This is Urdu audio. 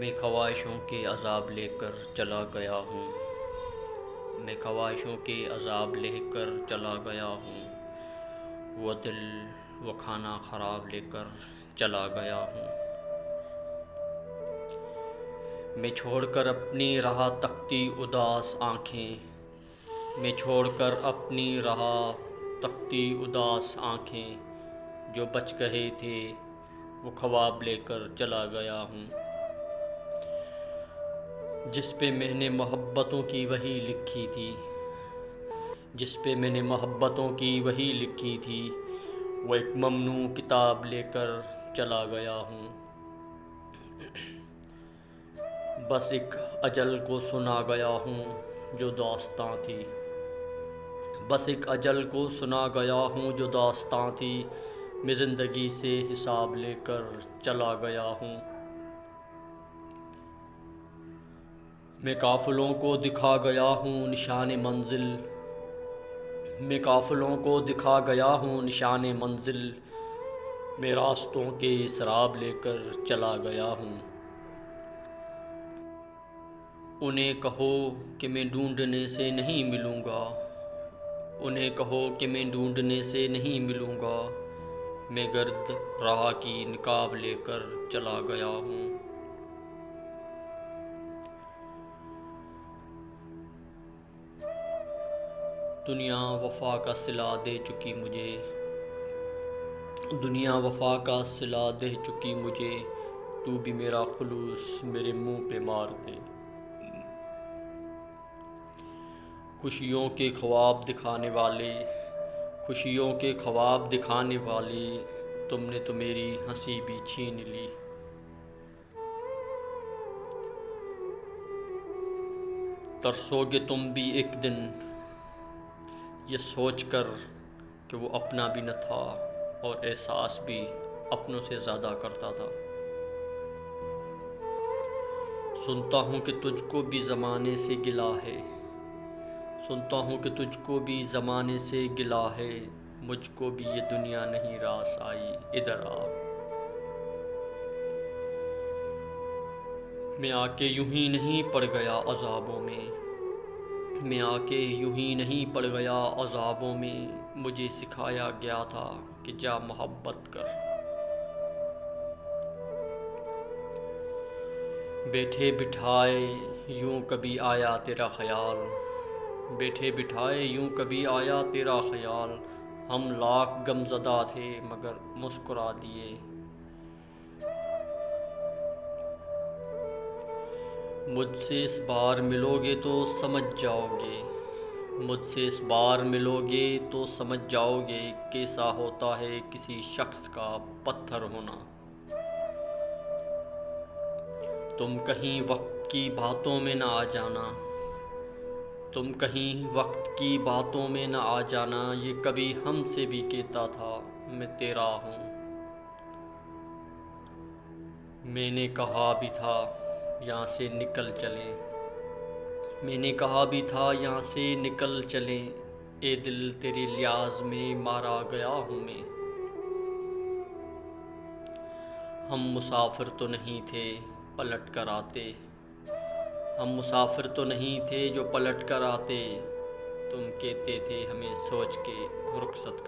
میں خواہشوں کے عذاب لے کر چلا گیا ہوں، میں خواہشوں کے عذاب لے کر چلا گیا ہوں، وہ دل وہ کھانا خراب لے کر چلا گیا ہوں۔ میں چھوڑ کر اپنی راہ تکتی اداس آنکھیں، میں چھوڑ کر اپنی راہ تکتی اداس آنکھیں، جو بچ گئے تھے وہ خواب لے کر چلا گیا ہوں۔ جس پہ میں نے محبتوں کی وہی لکھی تھی، جس پہ میں نے محبتوں کی وہی لکھی تھی، وہ ایک ممنوع کتاب لے کر چلا گیا ہوں۔ بس ایک اجل کو سنا گیا ہوں جو داستاں تھی، بس ایک اجل کو سنا گیا ہوں جو داستاں تھی، میں زندگی سے حساب لے کر چلا گیا ہوں۔ میں قافلوں کو دکھا گیا ہوں نشان منزل، میں قافلوں کو دکھا گیا ہوں نشان منزل، میں راستوں کے سراب لے کر چلا گیا ہوں۔ انہیں کہو کہ میں ڈھونڈنے سے نہیں ملوں گا، انہیں کہو کہ میں ڈھونڈنے سے نہیں ملوں گا، میں گرد راہ کی نقاب لے کر چلا گیا ہوں۔ دنیا وفا کا صلہ دے چکی مجھے، دنیا وفا کا صلہ دے چکی مجھے، تو بھی میرا خلوص میرے منہ پہ مار دے۔ خوشیوں کے خواب دکھانے والے، خوشیوں کے خواب دکھانے والے، تم نے تو میری ہنسی بھی چھین لی۔ ترسو گے تم بھی ایک دن یہ سوچ کر کہ وہ اپنا بھی نہ تھا اور احساس بھی اپنوں سے زیادہ کرتا تھا۔ سنتا ہوں کہ تجھ کو بھی زمانے سے گلہ ہے، سنتا ہوں کہ تجھ کو بھی زمانے سے گلہ ہے، مجھ کو بھی یہ دنیا نہیں راس آئی، ادھر آ۔ میں آ کے یوں ہی نہیں پڑ گیا عذابوں میں، میں آ کے یوں ہی نہیں پڑ گیا عذابوں میں، مجھے سکھایا گیا تھا کہ جا محبت کر۔ بیٹھے بٹھائے یوں کبھی آیا تیرا خیال، بیٹھے بٹھائے یوں کبھی آیا تیرا خیال، ہم لاکھ غم زدہ تھے مگر مسکرا دیے۔ مجھ سے اس بار ملو گے تو سمجھ جاؤ گے، مجھ سے اس بار ملو گے تو سمجھ جاؤ گے، کیسا ہوتا ہے کسی شخص کا پتھر ہونا۔ تم کہیں وقت کی باتوں میں نہ آ جانا، تم کہیں وقت کی باتوں میں نہ آ جانا، یہ کبھی ہم سے بھی کہتا تھا میں تیرا ہوں۔ میں نے کہا بھی تھا یہاں سے نکل چلیں، میں نے کہا بھی تھا یہاں سے نکل چلیں، اے دل تیرے لیاز میں مارا گیا ہوں میں۔ ہم مسافر تو نہیں تھے پلٹ کر آتے، ہم مسافر تو نہیں تھے جو پلٹ کر آتے، تم کہتے تھے ہمیں سوچ کے رخصت کر